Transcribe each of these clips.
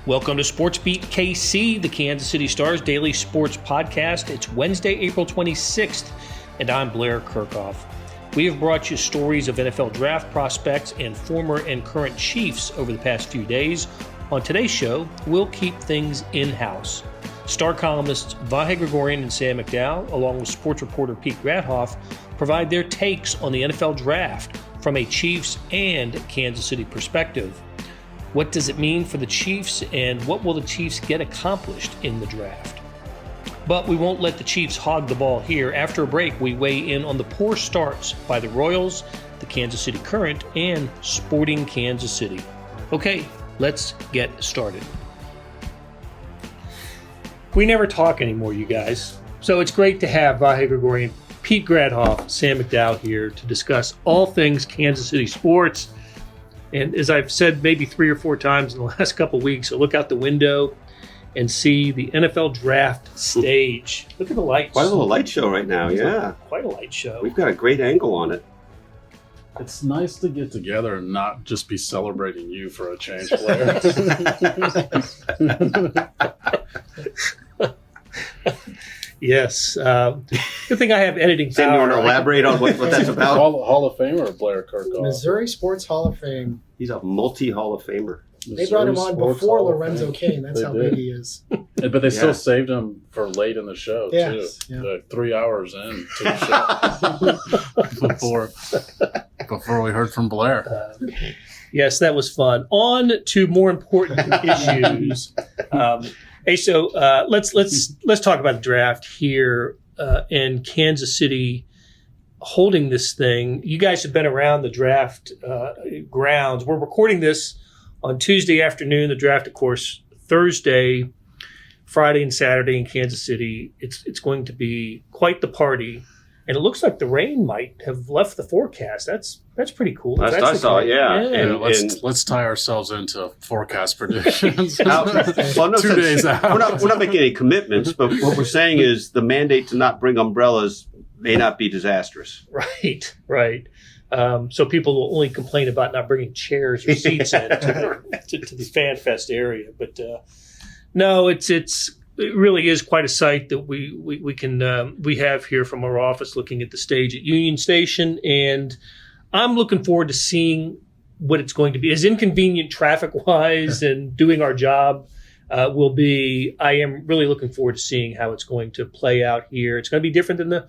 Welcome to SportsBeat KC, the Kansas City Star's daily sports podcast. It's Wednesday, April 26th, and I'm Blair Kirchhoff. We have brought you stories of NFL draft prospects and former and current Chiefs over the past few days. On today's show, we'll keep things in-house. Star columnists Vahe, Gregorian, and Sam McDowell, along with sports reporter Pete Grathoff, provide their takes on the NFL draft from a Chiefs and Kansas City perspective. What does it mean for the Chiefs, and what will the Chiefs get accomplished in the draft? But we won't let the Chiefs hog the ball here. After a break, we weigh in on the poor starts by the Royals, the Kansas City Current, and Sporting Kansas City. Okay, let's get started. We never talk anymore, you guys. So it's great to have Vahe, Gregorian, Pete Grathoff, Sam McDowell here to discuss all things Kansas City sports. And as I've said maybe 3 or 4 times in the last couple of weeks, so look out the window and see the NFL draft stage. Look at the lights. Quite a little light show right now, yeah. Quite a light show. We've got a great angle on it. It's nice to get together and not just be celebrating you for a change, Blair. Yes. Good thing I have editing Sam, power. you want to elaborate on what that's about? Hall of Famer Blair Kirchhoff. Missouri Sports Hall of Fame. He's a multi-Hall of Famer. They brought him on before Lorenzo Cain. That's how big he is. But they still saved him for late in the show, too. Yeah. Like 3 hours in to the show before we heard from Blair. Yes, that was fun. On to more important issues. Hey, so let's talk about the draft here in Kansas City holding this thing. You guys have been around the draft grounds. We're recording this on Tuesday afternoon. The draft, of course, Thursday, Friday, and Saturday in Kansas City. It's going to be quite the party. And it looks like the rain might have left the forecast. That's pretty cool. Last I saw, yeah. And let's tie ourselves into forecast predictions. 2 no, days out. We're not making any commitments, but what we're saying is the mandate to not bring umbrellas may not be disastrous. Right. So people will only complain about not bringing chairs or seats in to the Fan Fest area. But no, it really is quite a sight that we have here from our office looking at the stage at Union Station, and I'm looking forward to seeing what it's going to be. As inconvenient traffic-wise and doing our job will be, I am really looking forward to seeing how it's going to play out here. It's going to be different than the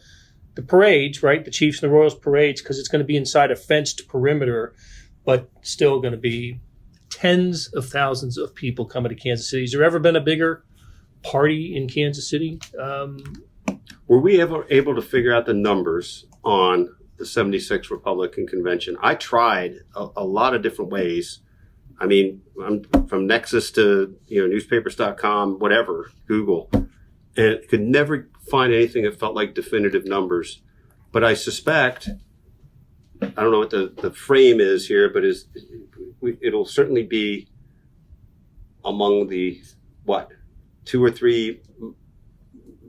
parades, right? The Chiefs and the Royals parades, because it's going to be inside a fenced perimeter, but still going to be tens of thousands of people coming to Kansas City. Has there ever been a bigger party in Kansas City? Were we ever able to figure out the numbers on the 76 Republican Convention? I tried a lot of different ways. I mean, I'm from Nexus to newspapers.com, whatever, Google, and could never find anything that felt like definitive numbers. But I suspect, I don't know what the frame is here, but it'll certainly be among the 2 or 3,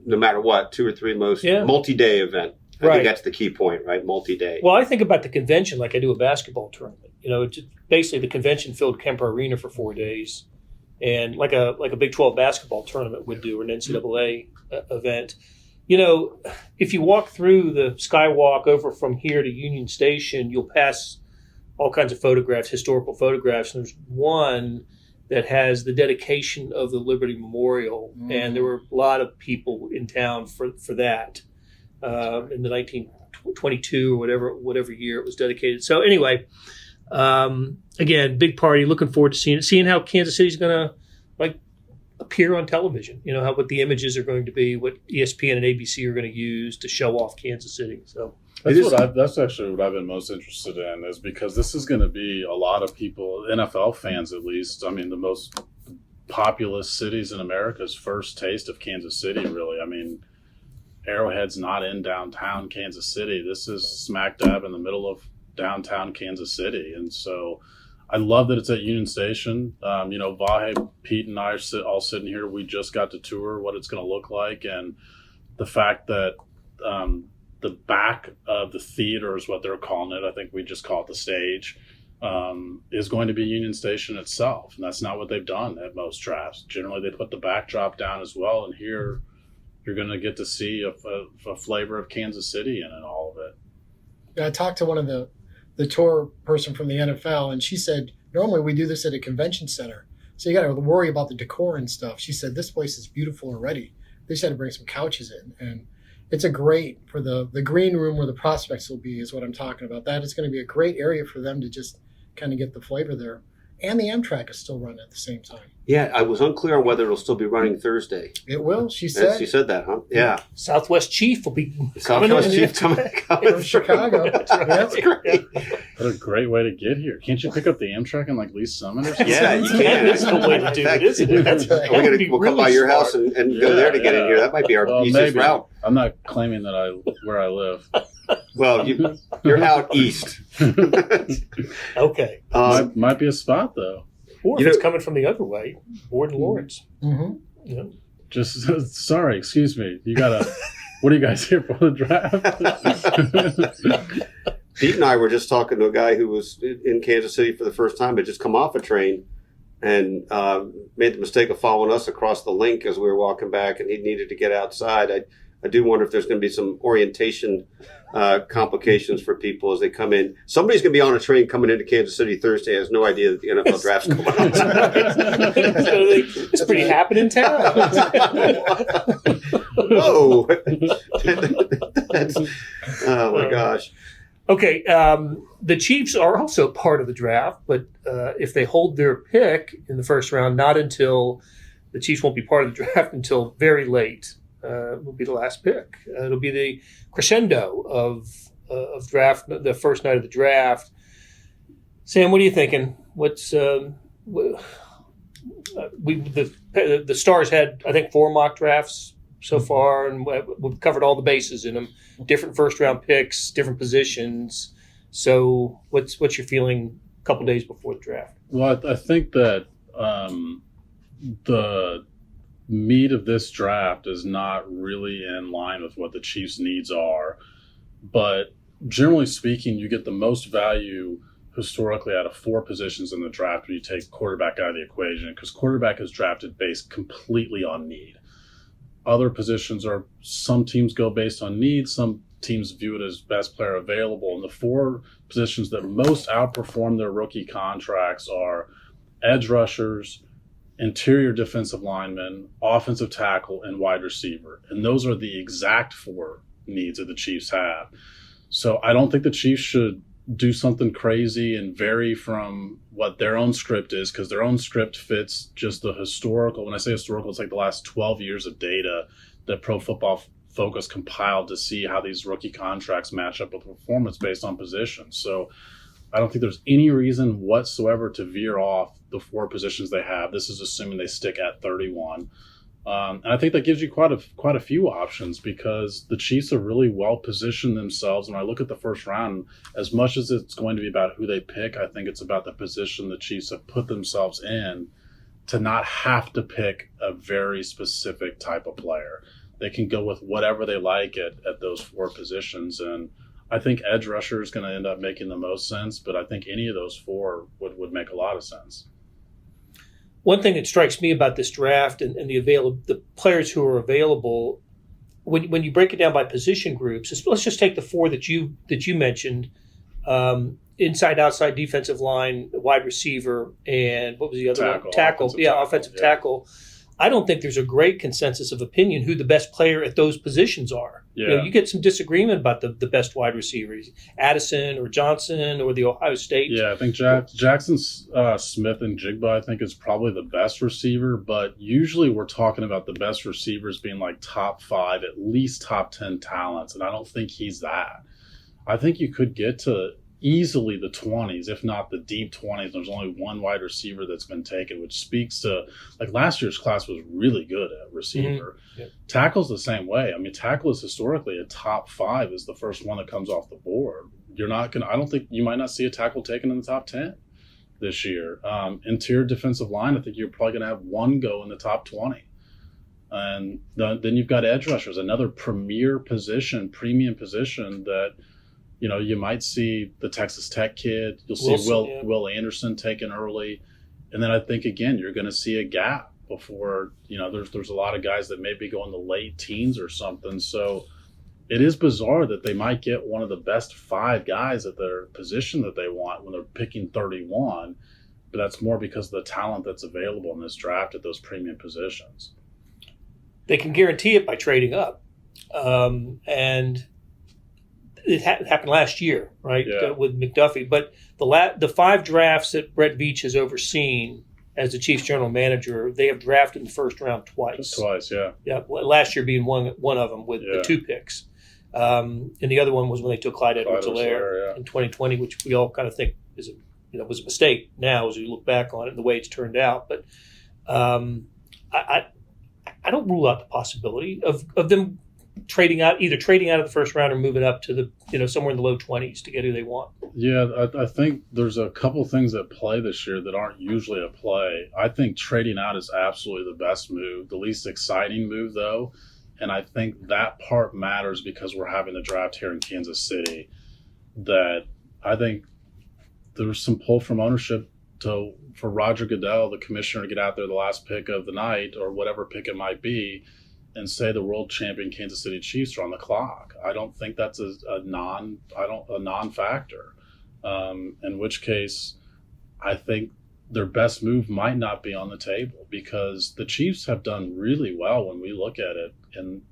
no matter what, 2 or 3 most multi-day event. I think that's the key point, right? Multi-day. Well, I think about the convention like I do a basketball tournament. It's basically the convention filled Kemper Arena for 4 days, and like a Big 12 basketball tournament would do, or an NCAA event. If you walk through the skywalk over from here to Union Station, you'll pass all kinds of photographs, historical photographs. And there's one that has the dedication of the Liberty Memorial, and there were a lot of people in town for that in the 1922 or whatever year it was dedicated. So anyway, again, big party. Looking forward to seeing how Kansas City's going to appear on television. What the images are going to be, what ESPN and ABC are going to use to show off Kansas City. So. That's actually what I've been most interested in, is because this is going to be a lot of people, NFL fans at least. I mean, the most populous cities in America's first taste of Kansas City, really. I mean, Arrowhead's not in downtown Kansas City. This is smack dab in the middle of downtown Kansas City. And so I love that it's at Union Station. Vahe, Pete, and I are all sitting here. We just got to tour what it's going to look like. And the fact that the back of the theater is what they're calling it. I think we just call it the stage. is going to be Union Station itself. And that's not what they've done at most drafts. Generally, they put the backdrop down as well. And here you're going to get to see a flavor of Kansas City in all of it. Yeah, I talked to one of the tour person from the NFL, and she said, normally we do this at a convention center. So you got to worry about the decor and stuff. She said, this place is beautiful already. They just had to bring some couches in. And it's a great for the green room where the prospects will be is what I'm talking about. That is going to be a great area for them to just kind of get the flavor there. And the Amtrak is still running at the same time. Yeah, I was unclear on whether it'll still be running Thursday. It will, she said. She said that, huh? Yeah. Southwest Chief will be Southwest Chief coming from Chicago. That's great. What a great way to get here. Can't you pick up the Amtrak in like Lee Summit or something? Yeah, you can. That's the way to do it, isn't it? We'll come by your house and go there to get in here. That might be our easiest route. I'm not claiming that where I live. Well, you're out east. Okay. Might be a spot, though. Or if it's coming from the other way, Ward and Lawrence. Mm-hmm. Yeah. Just, sorry, excuse me. What are you guys here for the draft? Pete and I were just talking to a guy who was in Kansas City for the first time, had just come off a train and made the mistake of following us across the link as we were walking back, and he needed to get outside. I do wonder if there's going to be some orientation complications for people as they come in. Somebody's going to be on a train coming into Kansas City Thursday, has no idea that the NFL draft's going on. It's pretty happening in town. Whoa. Oh, my gosh. Okay, the Chiefs are also part of the draft, but if they hold their pick in the first round, the Chiefs won't be part of the draft until very late. Will be the last pick. It'll be the crescendo of draft, the first night of the draft. Sam, what are you thinking? What's the Stars had, I think, 4 mock drafts so far, and we've covered all the bases in them. Different first round picks, different positions. So, what's your feeling a couple days before the draft? Well, I think that the meat of this draft is not really in line with what the Chiefs' needs are. But generally speaking, you get the most value historically out of 4 positions in the draft when you take quarterback out of the equation, because quarterback is drafted based completely on need. Other positions are, some teams go based on need, some teams view it as best player available. And the 4 positions that most outperform their rookie contracts are edge rushers, interior defensive lineman, offensive tackle, and wide receiver. And those are the exact 4 needs that the Chiefs have. So I don't think the Chiefs should do something crazy and vary from what their own script is, because their own script fits just the historical. When I say historical, it's like the last 12 years of data that Pro Football Focus compiled to see how these rookie contracts match up with performance based on positions. So I don't think there's any reason whatsoever to veer off the 4 positions they have. This is assuming they stick at 31. And I think that gives you quite a few options, because the Chiefs are really well positioned themselves. When I look at the first round, as much as it's going to be about who they pick, I think it's about the position the Chiefs have put themselves in to not have to pick a very specific type of player. They can go with whatever they like at those 4 positions. And I think edge rusher is going to end up making the most sense, but I think any of those 4 would make a lot of sense. One thing that strikes me about this draft and the players who are available, when you break it down by position groups, let's just take the 4 that you mentioned: inside, outside, defensive line, wide receiver, and what was the other one? Tackle. Offensive tackle. I don't think there's a great consensus of opinion who the best player at those positions are. Yeah. You get some disagreement about the best wide receivers, Addison or Johnson or the Ohio State. Yeah, I think Jackson Smith and Jigba, I think, is probably the best receiver, but usually we're talking about the best receivers being like top 5, at least top 10 talents, and I don't think he's that. I think you could get to easily the 20s, if not the deep 20s. There's only 1 wide receiver that's been taken, which speaks to, like, last year's class was really good at receiver. Mm-hmm. Yeah. Tackle's the same way. I mean, tackle is historically a top 5 is the first one that comes off the board. I don't think you might not see a tackle taken in the top 10 this year. Interior defensive line, I think you're probably going to have 1 go in the top 20. And then you've got edge rushers, another premium position that You might see the Texas Tech kid. You'll see Wilson, Will Anderson taken early. And then I think, again, you're going to see a gap before, there's a lot of guys that may be going the late teens or something. So it is bizarre that they might get one of the best 5 guys at their position that they want when they're picking 31. But that's more because of the talent that's available in this draft at those premium positions. They can guarantee it by trading up. And it happened last year, right, with McDuffie. But the 5 drafts that Brett Veach has overseen as the Chiefs general manager, they have drafted in the first round twice. Just twice, yeah. Yeah, last year being one of them with the 2 picks. And the other one was when they took Clyde Edwards-Helaire in 2020, which we all kind of think was a mistake now as we look back on it and the way it's turned out. But I don't rule out the possibility of them either trading out of the first round or moving up to the somewhere in the low 20s to get who they want. Yeah, I think there's a couple things at play this year that aren't usually at play. I think trading out is absolutely the best move, the least exciting move though, and I think that part matters because we're having the draft here in Kansas City. That I think there's some pull from ownership for Roger Goodell, the commissioner, to get out there the last pick of the night or whatever pick it might be and say the world champion Kansas City Chiefs are on the clock. I don't think that's a non-factor. In which case, I think their best move might not be on the table because the Chiefs have done really well when we look at it in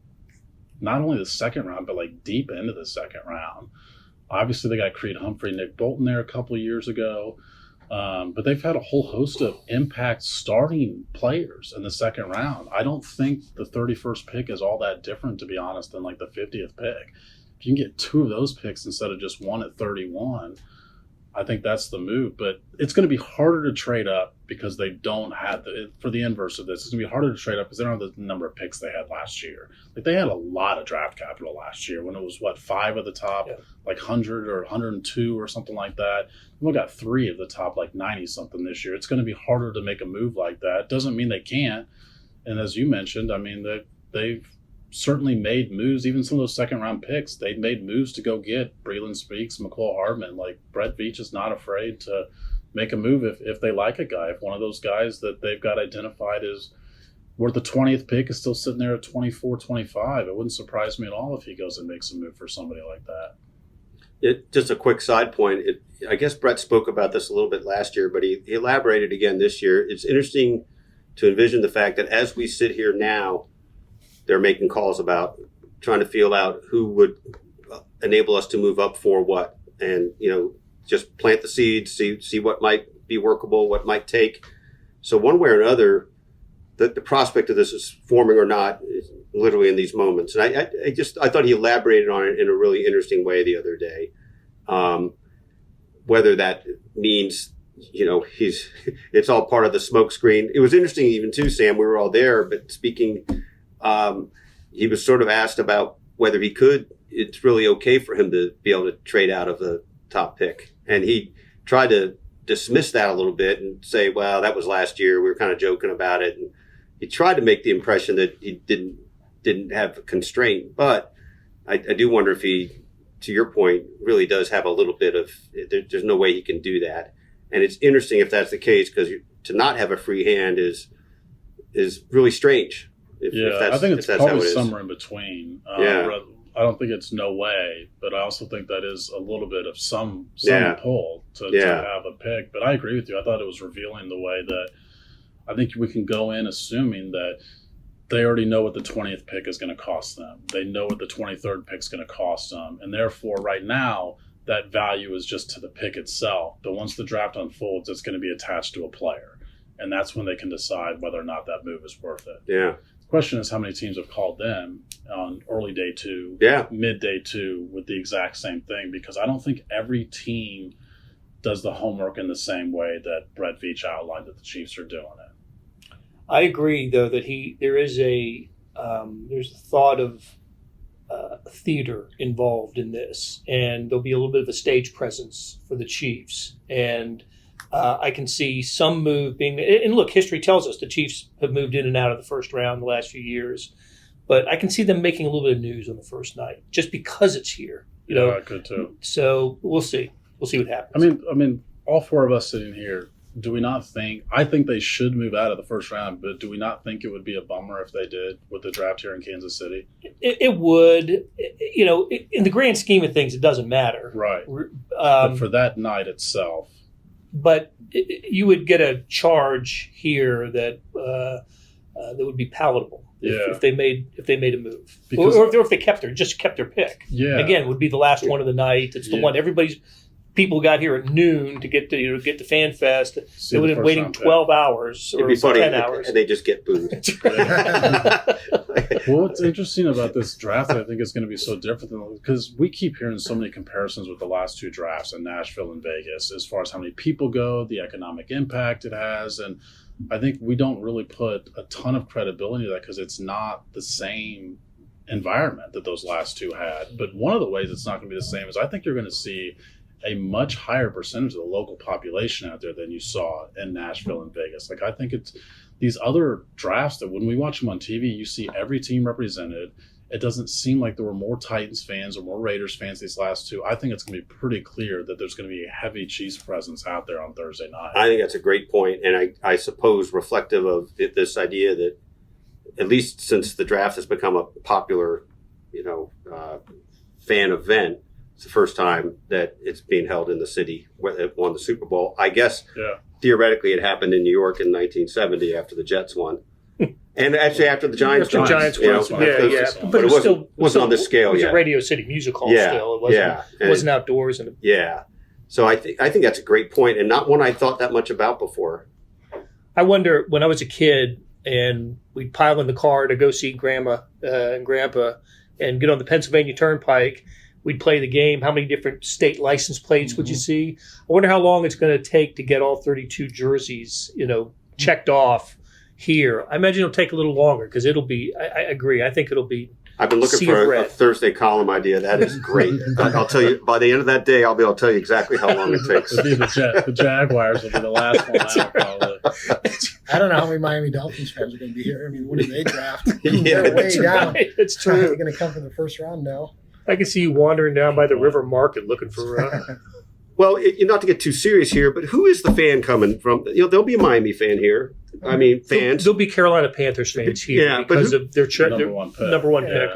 not only the second round, but like deep into the second round. Obviously, they got Creed Humphrey, Nick Bolton there a couple of years ago. But they've had a whole host of impact starting players in the second round. I don't think the 31st pick is all that different, to be honest, than like the 50th pick. If you can get 2 of those picks instead of just 1 at 31, I think that's the move. But it's going to be harder to trade up because they don't have for the inverse of this, it's going to be harder to trade up because they don't have the number of picks they had last year. Like they had a lot of draft capital last year when it was 5 of the top, like 100 or 102 or something like that. We got 3 of the top, like 90 something this year. It's going to be harder to make a move like that. Doesn't mean they can't. And as you mentioned, I mean, they've certainly made moves. Even some of those second round picks, they've made moves to go get Breland Speaks, McCall Hardman. Like Brett Veach is not afraid to make a move if they like a guy. If one of those guys that they've got identified is where the 20th pick is still sitting there at 24, 25, it wouldn't surprise me at all if he goes and makes a move for somebody like that. Just a quick side point. I guess Brett spoke about this a little bit last year, but he elaborated again this year. It's interesting to envision the fact that as we sit here now, they're making calls about trying to feel out who would enable us to move up for what, and just plant the seeds, see what might be workable, what might take. So one way or another, the prospect of this is forming or not is literally in these moments. And I thought he elaborated on it in a really interesting way the other day. Whether that means it's all part of the smoke screen. It was interesting even too, Sam, we were all there, but speaking, he was sort of asked about whether it's really okay for him to be able to trade out of the top pick. And he tried to dismiss that a little bit and say, well, that was last year. We were kind of joking about it. And he tried to make the impression that he didn't have a constraint. But I do wonder if he, to your point, really does have a little bit of, there's no way he can do that. And it's interesting if that's the case, because to not have a free hand is really strange. I think it's probably somewhere in between. I don't think it's no way, but I also think that is a little bit of some pull to have a pick. But I agree with you. I thought it was revealing the way that I think we can go in assuming that they already know what the 20th pick is going to cost them. They know what the 23rd pick is going to cost them. And therefore, right now, that value is just to the pick itself. But once the draft unfolds, it's going to be attached to a player. And that's when they can decide whether or not that move is worth it. Yeah. The question is how many teams have called them on early day 2, mid day 2 with the exact same thing, because I don't think every team does the homework in the same way that Brett Veach outlined that the Chiefs are doing it. I agree, though, that there's the thought of theater involved in this, and there'll be a little bit of a stage presence for the Chiefs. And I can see some move being, and look, history tells us the Chiefs have moved in and out of the first round the last few years, but I can see them making a little bit of news on the first night just because it's here. You know, I could too. So we'll see. We'll see what happens. I mean, all four of us sitting here, do we not think? I think they should move out of the first round, but do we not think it would be a bummer if they did with the draft here in Kansas City? It would. You know, in the grand scheme of things, it doesn't matter. Right. But for that night itself. But you would get a charge here that would be palatable if they made a move, or if they kept their pick. Yeah. Again, it would be the last one of the night. It's the one people got here at noon to get to Fan Fest. They would have been waiting 12 hours or 10 hours, and they just get booed. Well, what's interesting about this draft, I think, is going to be so different because we keep hearing so many comparisons with the last two drafts in Nashville and Vegas as far as how many people go, the economic impact it has, and I think we don't really put a ton of credibility to that because it's not the same environment that those last two had. But one of the ways it's not going to be the same is I think you're going to see a much higher percentage of the local population out there than you saw in Nashville and Vegas. Like, I think it's these other drafts that when we watch them on TV, you see every team represented. It doesn't seem like there were more Titans fans or more Raiders fans these last two. I think it's going to be pretty clear that there's going to be a heavy Chiefs presence out there on Thursday night. I think that's a great point, and I suppose reflective of this idea that at least since the draft has become a popular, fan event, it's the first time that it's being held in the city where it won the Super Bowl. I guess theoretically it happened in New York in 1970 after the Jets won. And actually after the Giants won. But it wasn't on this scale yet. It was a Radio City Music Hall still. It wasn't outdoors. So I think that's a great point, and not one I thought that much about before. I wonder, when I was a kid and we'd pile in the car to go see Grandma and Grandpa and get on the Pennsylvania Turnpike, we'd play the game. How many different state license plates would you see? I wonder how long it's going to take to get all 32 jerseys, checked off here. I imagine it'll take a little longer because it'll be. I agree. I think it'll be. I've been looking for a Thursday column idea. That is great. I'll tell you by the end of that day, I'll be able to tell you exactly how long it takes. It'll be the Jaguars will be the last one out, probably. I don't know how many Miami Dolphins fans are going to be here. I mean, what do they draft? Yeah, they're way down. Right. It's true. They're going to come for the first round now. I can see you wandering down by the river market looking for. Well, not to get too serious here, but who is the fan coming from? There'll be a Miami fan here. I mean, fans. There'll be Carolina Panthers fans here because of their number one pick.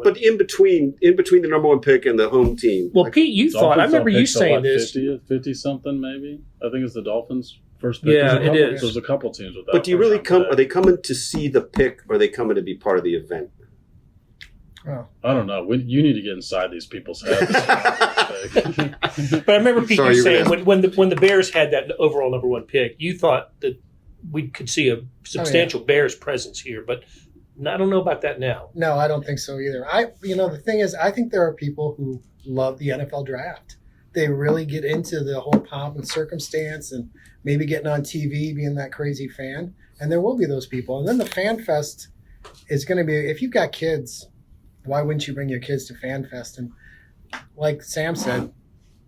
But in between the number one pick and the home team. Well, Pete, you thought. I remember you saying this. 50 something maybe. I think it's the Dolphins' first pick. Yeah, it is. There's a couple teams with that. But do you really come? Are they coming to see the pick, or are they coming to be part of the event? Oh. I don't know. You need to get inside these people's heads. But I remember Pete saying when the Bears had that overall number one pick, you thought that we could see a substantial Bears presence here, but I don't know about that now. No, I don't think so either. The thing is, I think there are people who love the NFL draft. They really get into the whole pomp and circumstance and maybe getting on TV, being that crazy fan. And there will be those people. And then the Fan Fest is going to be, if you've got kids, why wouldn't you bring your kids to Fan Fest? And like Sam said,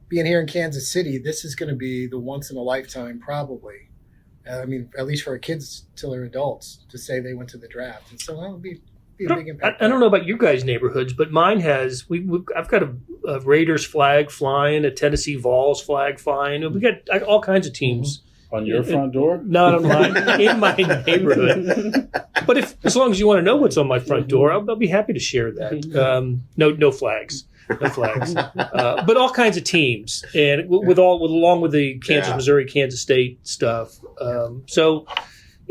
being here in Kansas City, this is going to be the once in a lifetime probably. At least for our kids till they're adults, to say they went to the draft. And so that would be a big impact. I don't know about you guys' neighborhoods, but mine has. I've got a Raiders flag flying, a Tennessee Vols flag flying. We got all kinds of teams. On your front door? Not on mine, in my neighborhood. But as long as you want to know what's on my front door, I'll be happy to share that. No flags. No flags. But all kinds of teams, and along with the Kansas, Missouri, Kansas State stuff.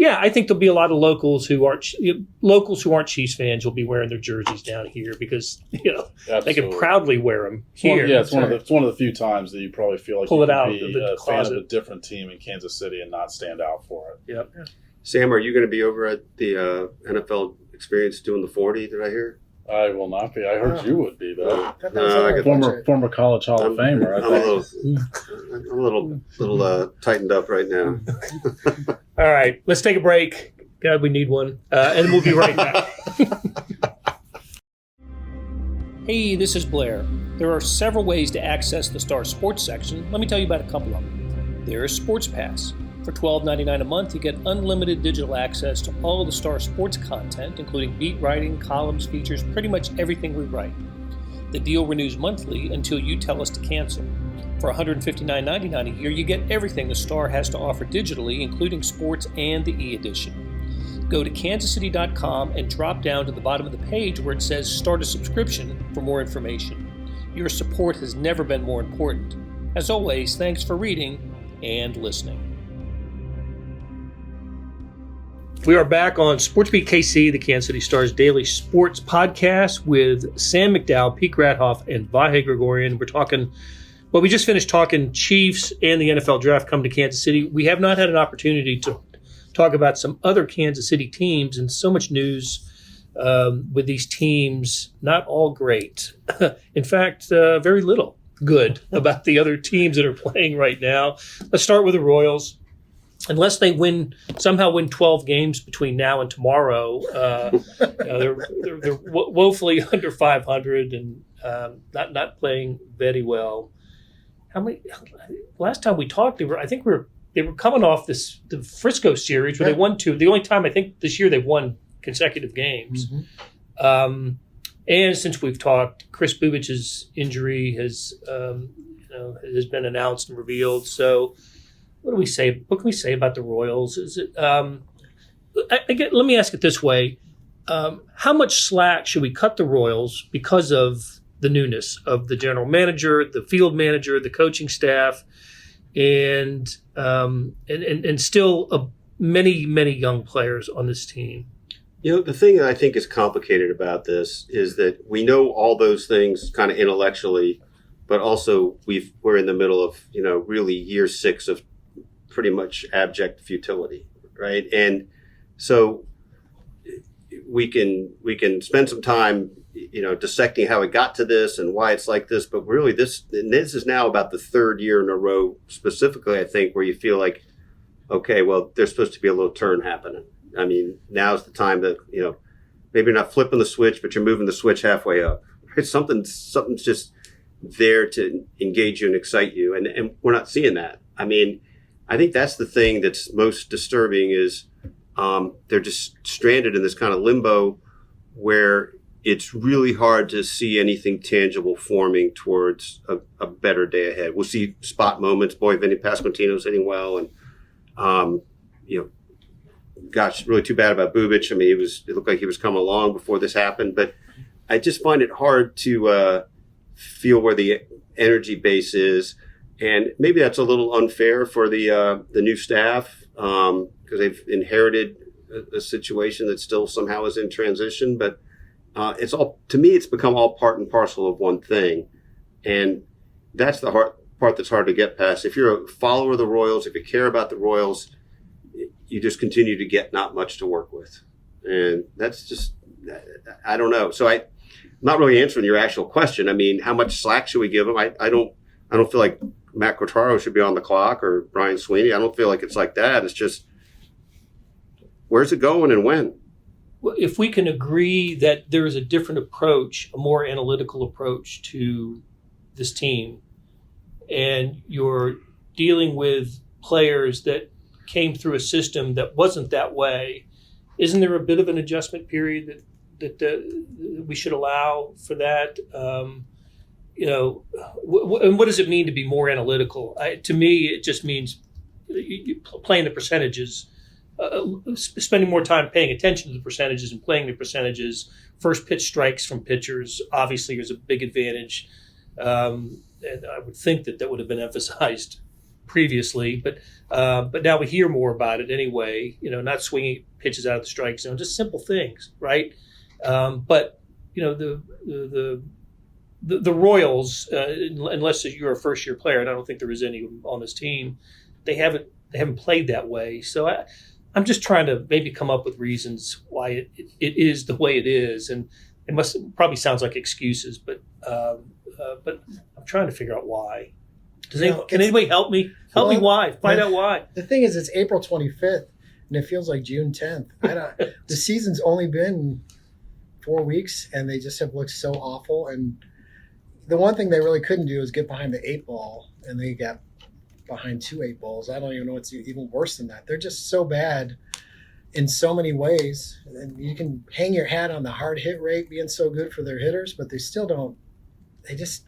I think there'll be a lot of locals who aren't Chiefs fans will be wearing their jerseys down here because they can proudly wear them here. It's one of the few times that you probably feel like pull you it out can be of the a closet. fan of a different team in Kansas City and not stand out for it. Yep. Sam, are you going to be over at the NFL Experience doing the 40? Did I hear? I will not be. I heard you would be though. Former college Hall of Famer. I'm a little tightened up right now. All right, let's take a break. God, we need one, and we'll be right back. Hey, this is Blair. There are several ways to access the Star Sports section. Let me tell you about a couple of them. There's Sports Pass. For $12.99 a month, you get unlimited digital access to all of the Star Sports content, including beat writing, columns, features, pretty much everything we write. The deal renews monthly until you tell us to cancel. For $159.99 a year, you get everything the Star has to offer digitally, including sports and the e-edition. Go to kansascity.com and drop down to the bottom of the page where it says Start a Subscription for more information. Your support has never been more important. As always, thanks for reading and listening. We are back on SportsBeat KC, the Kansas City Star's daily sports podcast with Sam McDowell, Pete Grathoff, and Vahe Gregorian. We just finished talking Chiefs and the NFL draft coming to Kansas City. We have not had an opportunity to talk about some other Kansas City teams, and so much news with these teams, not all great. In fact, very little good about the other teams that are playing right now. Let's start with the Royals. Unless they somehow win 12 games between now and tomorrow, they're woefully under 500 and not playing very well. Last time we talked, they were coming off the Frisco series where they won two. The only time I think this year they've won consecutive games. Mm-hmm. And since we've talked, Chris Bubic's injury has been announced and revealed. So what can we say about the Royals? Is it? Let me ask it this way: how much slack should we cut the Royals because of the newness of the general manager, the field manager, the coaching staff, and still many young players on this team? The thing that I think is complicated about this is that we know all those things kind of intellectually, but also we're in the middle of really year 6 of pretty much abject futility, right? And so we can spend some time dissecting how it got to this and why it's like this, but really this is now about the 3rd year in a row specifically, I think, where you feel like, okay, well, there's supposed to be a little turn happening. I mean, now's the time that, maybe you're not flipping the switch, but you're moving the switch halfway up. Right? Something's just there to engage you and excite you, and we're not seeing that. I mean, I think that's the thing that's most disturbing is they're just stranded in this kind of limbo where it's really hard to see anything tangible forming towards a better day ahead. We'll see spot moments. Boy, Vinny Pasquantino's hitting well, and gosh, really too bad about Bubic. I mean, it looked like he was coming along before this happened, but I just find it hard to feel where the energy base is, and maybe that's a little unfair for the new staff because they've inherited a situation that still somehow is in transition, but. To me, it's become all part and parcel of one thing. And that's the part that's hard to get past. If you're a follower of the Royals, if you care about the Royals, you just continue to get not much to work with. And that's just, I don't know. So I'm not really answering your actual question. I mean, how much slack should we give them? I don't feel like Matt Quatraro should be on the clock or Brian Sweeney. I don't feel like it's like that. It's just, where's it going and when? If we can agree that there is a different approach, a more analytical approach to this team, and you're dealing with players that came through a system that wasn't that way, isn't there a bit of an adjustment period that we should allow for that? And what does it mean to be more analytical? To me, it just means playing the percentages. Spending more time paying attention to the percentages and playing the percentages. First pitch strikes from pitchers obviously is a big advantage, and I would think that would have been emphasized previously. But now we hear more about it anyway. Not swinging pitches out of the strike zone, just simple things, right? But the Royals, unless you're a first year player, and I don't think there is any on this team, they haven't played that way. So I'm just trying to maybe come up with reasons why it is the way it is, and it probably sounds like excuses, but I'm trying to figure out why. Can anybody help me? Help me why? Find out why. The thing is, it's April 25th, and it feels like June 10th. The season's only been 4 weeks, and they just have looked so awful. And the one thing they really couldn't do is get behind the 8 ball, and they got behind 2 8 balls. I don't even know what's even worse than that. They're just so bad in so many ways. And you can hang your hat on the hard hit rate being so good for their hitters, but they still don't they just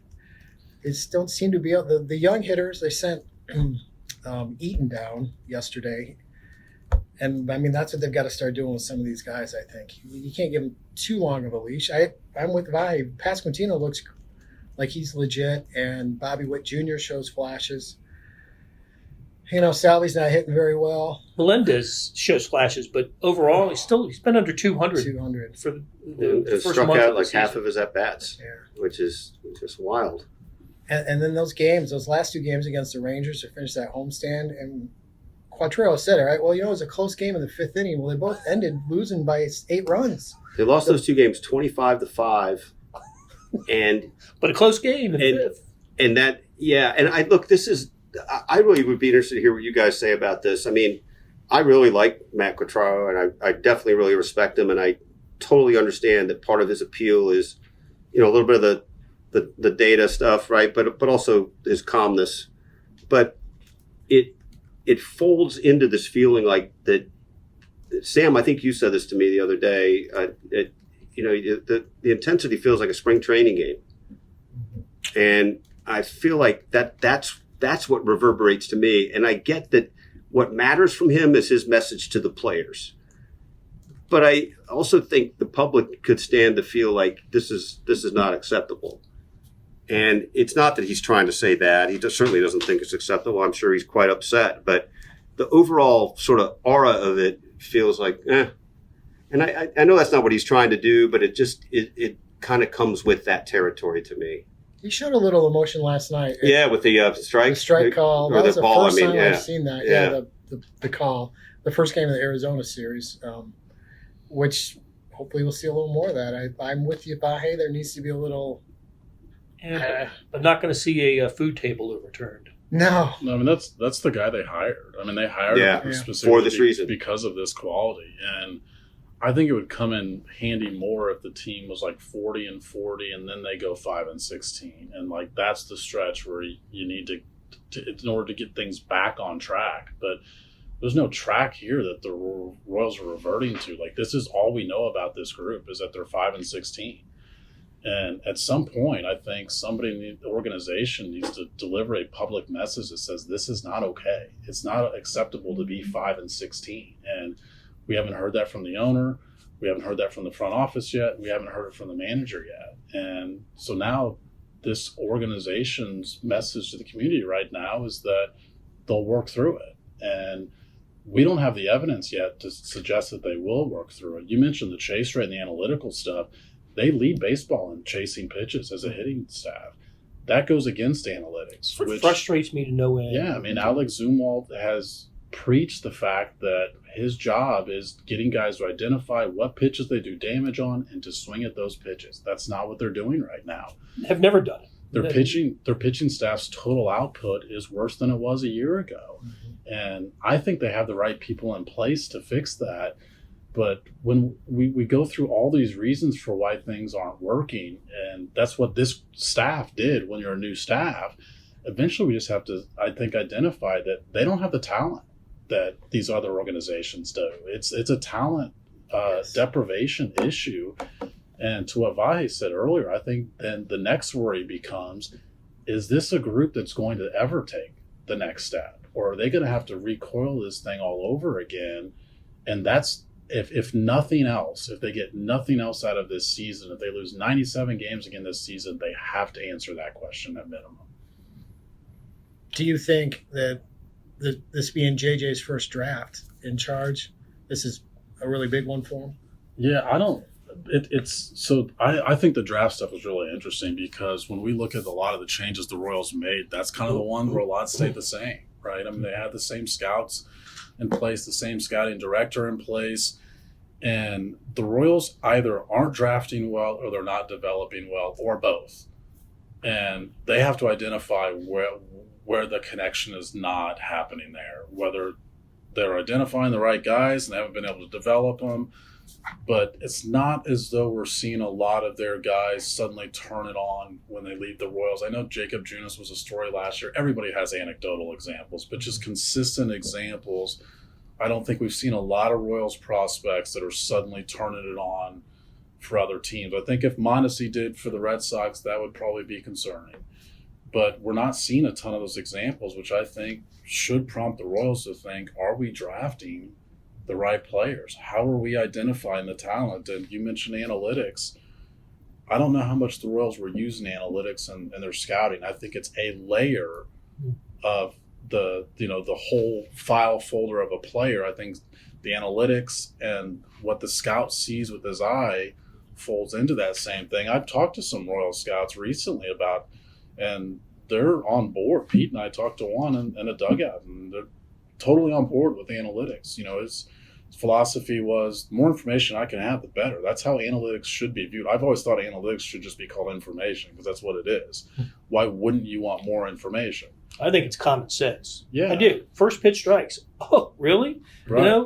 don't seem to be able. The young hitters, they sent Eaton down yesterday. And, I mean, that's what they've got to start doing with some of these guys, I think. You can't give them too long of a leash. I'm with Vahe. Pasquantino looks like he's legit, and Bobby Witt Jr. shows flashes. Salvi's not hitting very well. Melendez shows flashes, but overall, he's been under 200. 200. For the first struck month out of the like season. half of his at-bats, which is just wild. And then those last 2 games against the Rangers to finish that homestand, and Quattrero said it, right? Well, it was a close game in the 5th inning. Well, they both ended losing by 8 runs. They lost those 2 games 25-5, but a close game in the 5th. And that, yeah. And I really would be interested to hear what you guys say about this. I mean, I really like Matt Quattrero, and I definitely really respect him, and I totally understand that part of his appeal is, a little bit of the data stuff, right? But also his calmness. But it folds into this feeling like that. Sam, I think you said this to me the other day. The intensity feels like a spring training game, and I feel like that's what reverberates to me. And I get that what matters from him is his message to the players, but I also think the public could stand to feel like this is not acceptable. And it's not that he's trying to say that. He certainly doesn't think it's acceptable. I'm sure he's quite upset. But the overall sort of aura of it feels like, eh. And I know that's not what he's trying to do, but it kind of comes with that territory to me. He showed a little emotion last night. Yeah, with the strike. The strike call. Or That was the the ball. first time yeah. I've seen that. Yeah, the call. The first game of the Arizona series, which hopefully we'll see a little more of that. I'm with you, Vahe. There needs to be a little... I'm not going to see a food table overturned. No. I mean, that's the guy they hired. I mean, they hired him specifically for this reason, because of this quality. And I think it would come in handy more if the team was like 40-40, and then they go 5-16, and like that's the stretch where you need to in order to get things back on track. But there's no track here that the Royals are reverting to. Like, this is all we know about this group is that they're 5-16. And at some point, I think somebody in the organization needs to deliver a public message that says this is not okay. It's not acceptable to be 5-16. And we haven't heard that from the owner. We haven't heard that from the front office yet. We haven't heard it from the manager yet. And so now this organization's message to the community right now is that they'll work through it. And we don't have the evidence yet to suggest that they will work through it. You mentioned the chase rate and the analytical stuff. They lead baseball in chasing pitches as a hitting staff. That goes against analytics. Which frustrates me to no end. Yeah, I mean, Alex Zumwalt has preached the fact that his job is getting guys to identify what pitches they do damage on and to swing at those pitches. That's not what they're doing right now. Have never done it. Their pitching staff's total output is worse than it was a year ago. Mm-hmm. And I think they have the right people in place to fix that. But when we go through all these reasons for why things aren't working, and that's what this staff did when you're a new staff, eventually we just have to, I think, identify that they don't have the talent that these other organizations do. It's a talent deprivation issue. And to what Vahe said earlier, I think then the next worry becomes, is this a group that's going to ever take the next step? Or are they going to have to recoil this thing all over again? And that's, if nothing else, if they get nothing else out of this season, if they lose 97 games again this season, they have to answer that question at minimum. Do you think that this being JJ's first draft in charge, this is a really big one for him? Yeah, I don't. I think the draft stuff is really interesting because when we look at a lot of the changes the Royals made, that's kind of the one where a lot stayed the same, right? I mean, they had the same scouts in place, the same scouting director in place, and the Royals either aren't drafting well or they're not developing well, or both. And they have to identify where the connection is not happening there, whether they're identifying the right guys and they haven't been able to develop them. But it's not as though we're seeing a lot of their guys suddenly turn it on when they leave the Royals. I know Jacob Junis was a story last year. Everybody has anecdotal examples, but just consistent examples. I don't think we've seen a lot of Royals prospects that are suddenly turning it on for other teams. I think if Mondesi did for the Red Sox, that would probably be concerning. But we're not seeing a ton of those examples, which I think should prompt the Royals to think, are we drafting the right players? How are we identifying the talent? And you mentioned analytics. I don't know how much the Royals were using analytics and their scouting. I think it's a layer of the whole file folder of a player. I think the analytics and what the scout sees with his eye folds into that same thing. I've talked to some Royal scouts recently about, and they're on board. Pete and I talked to one in a dugout, and they're totally on board with analytics. His philosophy was, the more information I can have, the better. That's how analytics should be viewed. I've always thought analytics should just be called information, because that's what it is. Why wouldn't you want more information? I think it's common sense. Yeah. I do. First pitch strikes. Oh, really? Right.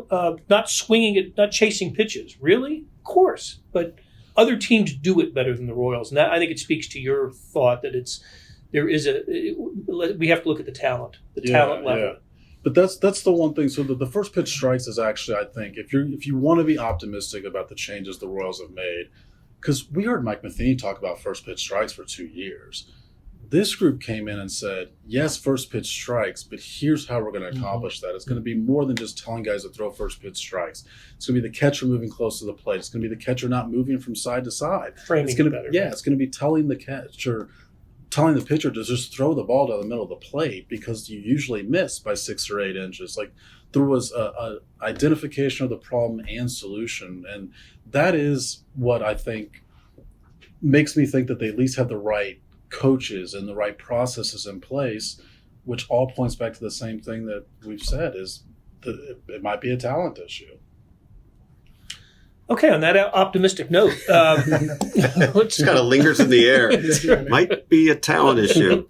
Not swinging it, not chasing pitches. Really? Of course. But other teams do it better than the Royals. And that, I think it speaks to your thought that we have to look at the talent, talent level. Yeah. But that's the one thing. So the first pitch strikes is actually, I think, if you want to be optimistic about the changes the Royals have made, because we heard Mike Matheny talk about first pitch strikes for 2 years. This group came in and said, yes, first pitch strikes, but here's how we're going to accomplish that. It's going to be more than just telling guys to throw first pitch strikes. It's going to be the catcher moving close to the plate. It's going to be the catcher not moving from side to side. Framing it's going to better. Yeah, it's going to be telling the pitcher to just throw the ball down the middle of the plate, because you usually miss by 6 or 8 inches. Like, there was a identification of the problem and solution, and that is what I think makes me think that they at least have the right coaches and the right processes in place, which all points back to the same thing that we've said, is that it might be a talent issue. Okay, on that optimistic note, It just kind of lingers in the air. Might be a talent issue.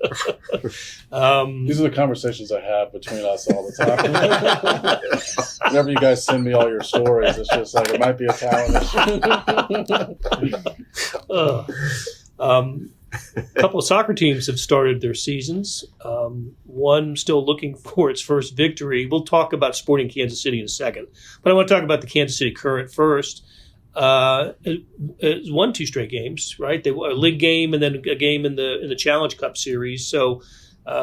These are the conversations I have between us all the time. Whenever you guys send me all your stories, it's just like, it might be a talent issue. A couple of soccer teams have started their seasons. One still looking for its first victory. We'll talk about Sporting Kansas City in a second, but I want to talk about the Kansas City Current first. It's won 2 straight games, right? They won a league game and then a game in the Challenge Cup series. So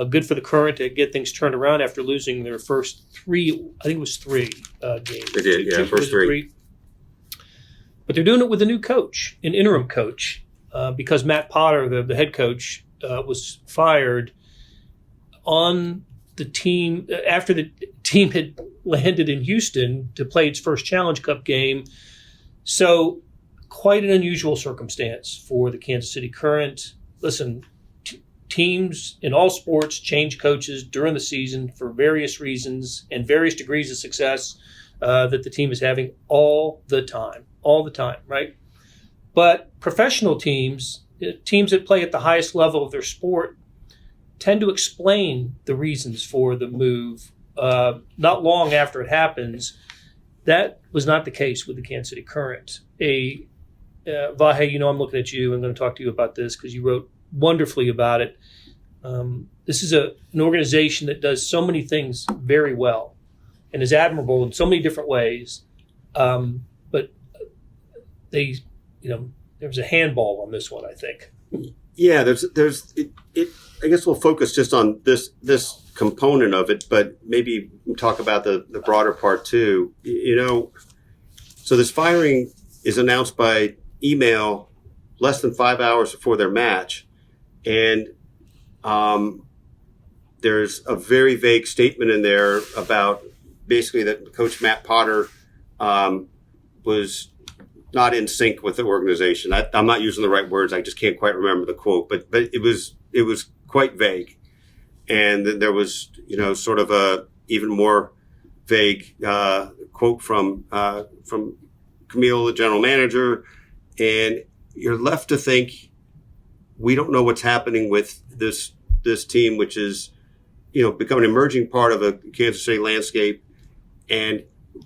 good for the Current to get things turned around after losing their first 3. I think it was 3 games. They did, yeah, first 3. But they're doing it with a new coach, an interim coach. Because Matt Potter, the head coach, was fired on the team after the team had landed in Houston to play its first Challenge Cup game. So quite an unusual circumstance for the Kansas City Current. Listen, teams in all sports change coaches during the season for various reasons and various degrees of success that the team is having all the time, right? But professional teams that play at the highest level of their sport, tend to explain the reasons for the move not long after it happens. That was not the case with the Kansas City Current. Vahe, I'm looking at you. I'm going to talk to you about this because you wrote wonderfully about it. This is an organization that does so many things very well and is admirable in so many different ways. But they, there was a handball on this one, I think. Yeah, there's I guess we'll focus just on this component of it, but maybe talk about the broader part too. So this firing is announced by email less than 5 hours before their match, and there's a very vague statement in there about basically that Coach Matt Potter was not in sync with the organization. I'm not using the right words. I just can't quite remember the quote, but it was quite vague. And then there was, sort of a even more vague quote from Camille, the general manager. And you're left to think, we don't know what's happening with this team, which is, become an emerging part of a Kansas City landscape,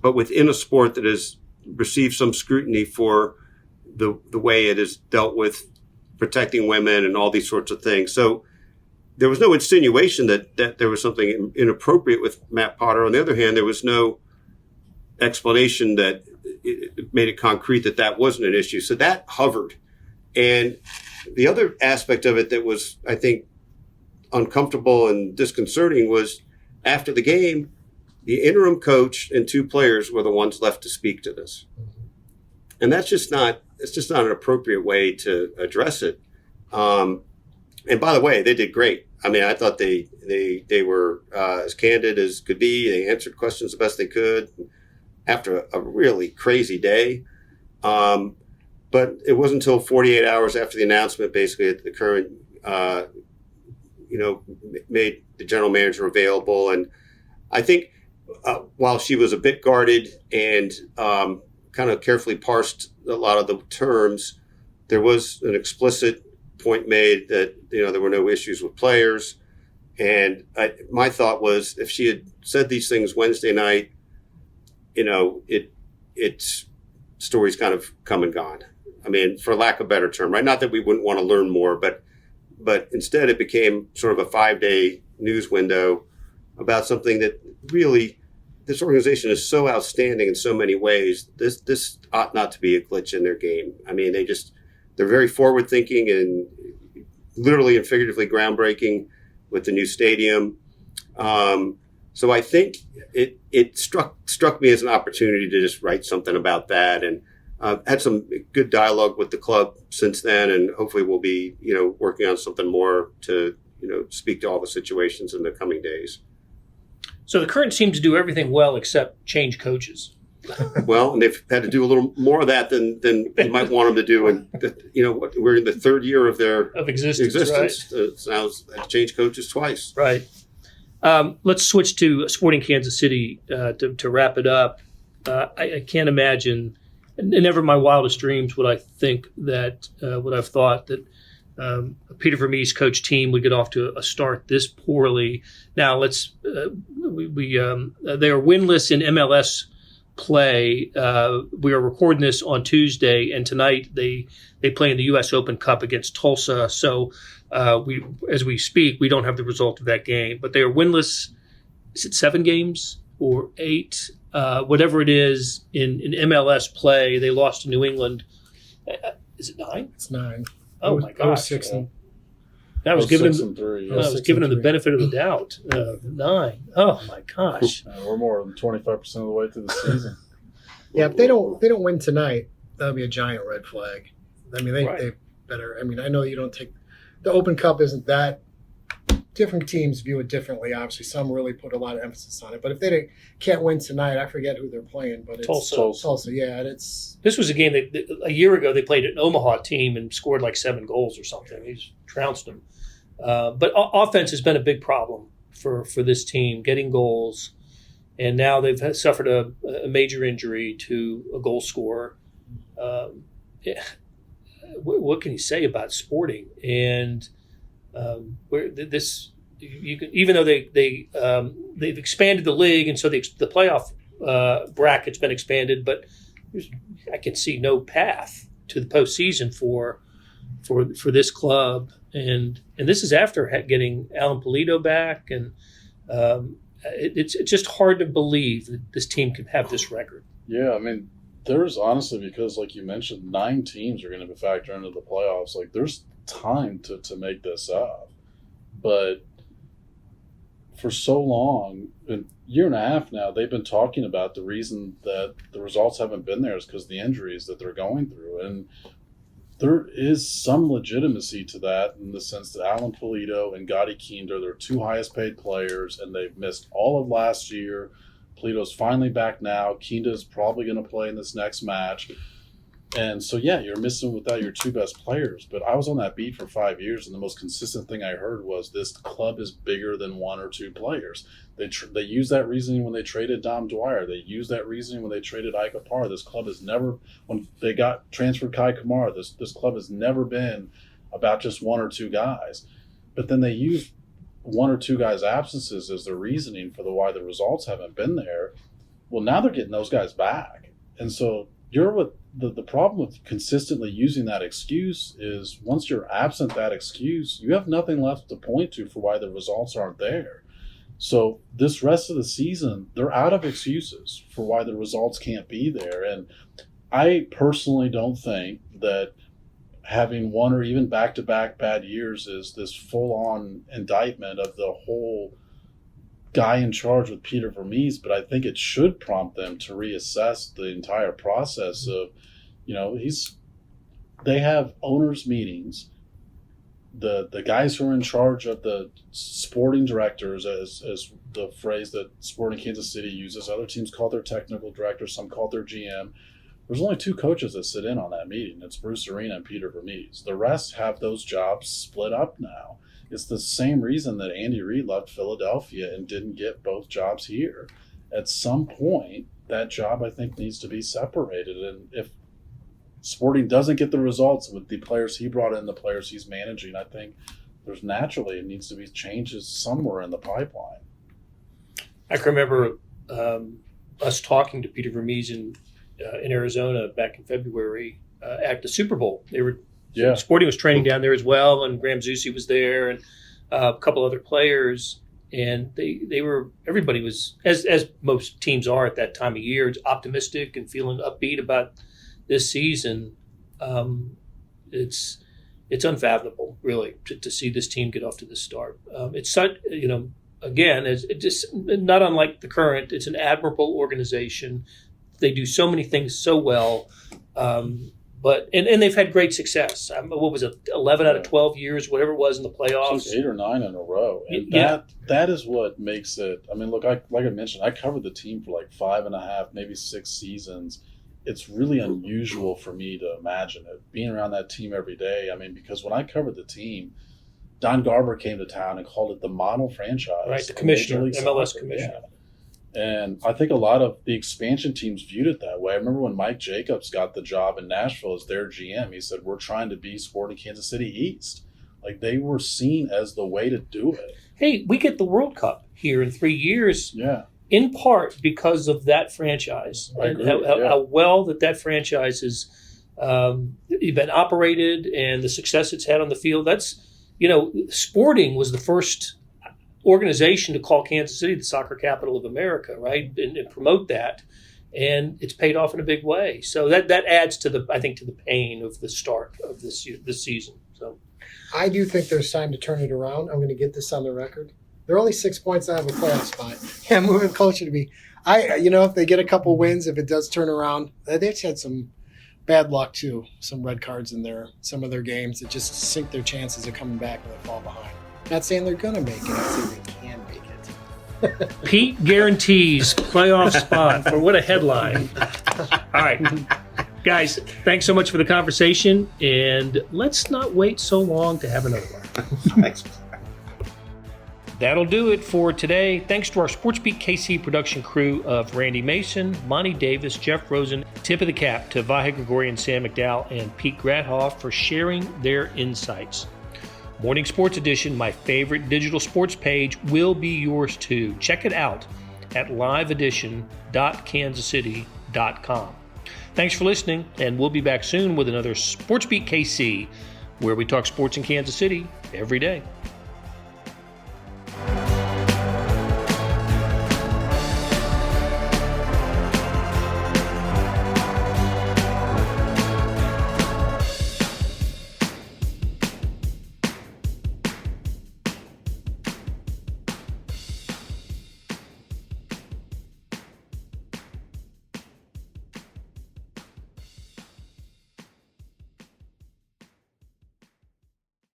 but within a sport that has received some scrutiny for the way it has dealt with protecting women and all these sorts of things. So there was no insinuation that there was something inappropriate with Matt Potter. On the other hand, there was no explanation that made it concrete that that wasn't an issue. So that hovered. And the other aspect of it that was, I think, uncomfortable and disconcerting was after the game, the interim coach and 2 players were the ones left to speak to this. And it's just not an appropriate way to address it. And by the way, they did great. I mean, I thought they were as candid as could be. They answered questions the best they could after a really crazy day. But it wasn't until 48 hours after the announcement, basically, that the current, made the general manager available. And I think while she was a bit guarded and kind of carefully parsed a lot of the terms, there was an explicit point made that, there were no issues with players. And my thought was, if she had said these things Wednesday night, it's story's kind of come and gone. I mean, for lack of a better term, right? Not that we wouldn't want to learn more, but instead it became sort of a 5-day news window about something that really, this organization is so outstanding in so many ways. This ought not to be a glitch in their game. I mean, they're very forward thinking and literally and figuratively groundbreaking with the new stadium. So I think it struck me as an opportunity to just write something about that, and had some good dialogue with the club since then, and hopefully we'll be working on something more to speak to all the situations in the coming days. So the Current seems to do everything well except change coaches. Well, and they've had to do a little more of that than you might want them to do. And we're in the 3rd year of their existence. Right? Now they've changed coaches twice. Right. Let's switch to Sporting Kansas City to wrap it up. I can't imagine, and never in my wildest dreams would I think that would I've thought that Peter Vermees' coach team would get off to a start this poorly. Now they are winless in MLS play. We are recording this on Tuesday, and tonight they play in the U.S. Open Cup against Tulsa. So as we speak, we don't have the result of that game. But they are winless. Is it 7 games or 8? Whatever it is in MLS play. They lost to New England. Is it 9? It's 9. Oh my gosh! 6 and That was giving them. 3, I was giving them the benefit of the doubt. 9. Oh my gosh! We're more than 25% of the way through the season. Yeah, if they don't win tonight, that'll be a giant red flag. I mean, they better. I mean, I know you don't take the Open Cup isn't that. Different teams view it differently. Obviously, some really put a lot of emphasis on it. But if they can't win tonight, I forget who they're playing. But it's Tulsa. Yeah, and it's. This was a game that a year ago they played an Omaha team and scored like 7 goals or something. He's trounced them. But offense has been a big problem for this team, getting goals. And now they've suffered a major injury to a goal scorer. What can you say about Sporting? And even though they've expanded the league, and so the playoff bracket's been expanded, but I can see no path to the postseason for this club. And this is after getting Alan Pulido back, and it's just hard to believe that this team can have this record. Yeah, I mean, there's honestly, because like you mentioned, 9 teams are going to factor into the playoffs. Like, there's time to make this up. But for so long, a year and a half now, they've been talking about the reason that the results haven't been there is because of the injuries that they're going through. And there is some legitimacy to that in the sense that Alan Pulido and Gotti Kinder, they're 2 highest paid players, and they've missed all of last year. Pulido's finally back now. Kinda's probably going to play in this next match. And so, yeah, you're missing without your 2 best players. But I was on that beat for 5 years, and the most consistent thing I heard was this club is bigger than 1 or 2 players. They used that reasoning when they traded Dom Dwyer. They used that reasoning when they traded Ike Opara. This club has never, when they got transferred Kai Kamara, this club has never been about just 1 or 2 guys. But then they used 1 or 2 guys' absences as their reasoning for why the results haven't been there. Well, now they're getting those guys back. And so you're with the problem with consistently using that excuse is once you're absent that excuse, you have nothing left to point to for why the results aren't there. So this rest of the season, they're out of excuses for why the results can't be there. And I personally don't think that having one or even back-to-back bad years is this full-on indictment of the whole guy in charge with Peter Vermees, but I think it should prompt them to reassess the entire process of, they have owners' meetings. The guys who are in charge of the sporting directors, as the phrase that Sporting Kansas City uses, other teams call their technical director, some call their GM. There's only 2 coaches that sit in on that meeting. It's Bruce Arena and Peter Vermees. The rest have those jobs split up now. It's the same reason that Andy Reid left Philadelphia and didn't get both jobs here. At some point, that job, I think, needs to be separated. And if Sporting doesn't get the results with the players he brought in, the players he's managing, I think there's naturally it needs to be changes somewhere in the pipeline. I can remember us talking to Peter Vermees in Arizona back in February at the Super Bowl. Sporting was training down there as well, and Graham Zusi was there, and a couple other players. And everybody was, as most teams are at that time of year, optimistic and feeling upbeat about this season. It's unfathomable, really, to see this team get off to this start. It's such, again, it's just not unlike the current. It's an admirable organization. They do so many things so well, but they've had great success. What was it, 11 out of 12 years, whatever it was in the playoffs? It's like 8 or 9 in a row, and that is what makes it. I mean, look, like I mentioned, I covered the team for like 5.5, maybe 6 seasons. It's really unusual for me to imagine it being around that team every day. I mean, because when I covered the team, Don Garber came to town and called it the model franchise. Right, the commissioner, MLS commissioner. Yeah. And I think a lot of the expansion teams viewed it that way. I remember when Mike Jacobs got the job in Nashville as their GM, he said, we're trying to be Sporting Kansas City East. Like, they were seen as the way to do it. Hey, we get the World Cup here in 3 years. Yeah. In part because of that franchise and how well that franchise has been operated and the success it's had on the field. That's, Sporting was the first organization to call Kansas City the soccer capital of America, right, and promote that, and it's paid off in a big way. So that adds to the pain of the start of this season. So I do think there's time to turn it around. I'm going to get this on the record. They're only 6 points out of a playoff spot. Yeah, moving closer to me. If they get a couple wins, if it does turn around, they've had some bad luck too. Some red cards in some of their games that just sink their chances of coming back when they fall behind. Not saying they're going to make it. I'm saying they can make it. Pete guarantees playoff spot. For what a headline. All right. Guys, thanks so much for the conversation, and let's not wait so long to have another one. Thanks. That'll do it for today. Thanks to our SportsBeat KC production crew of Randy Mason, Monty Davis, Jeff Rosen. Tip of the cap to Vahe, Gregorian, Sam McDowell, and Pete Grathoff for sharing their insights. Morning Sports Edition, my favorite digital sports page, will be yours too. Check it out at liveedition.kansascity.com. Thanks for listening, and we'll be back soon with another SportsBeat KC, where we talk sports in Kansas City every day.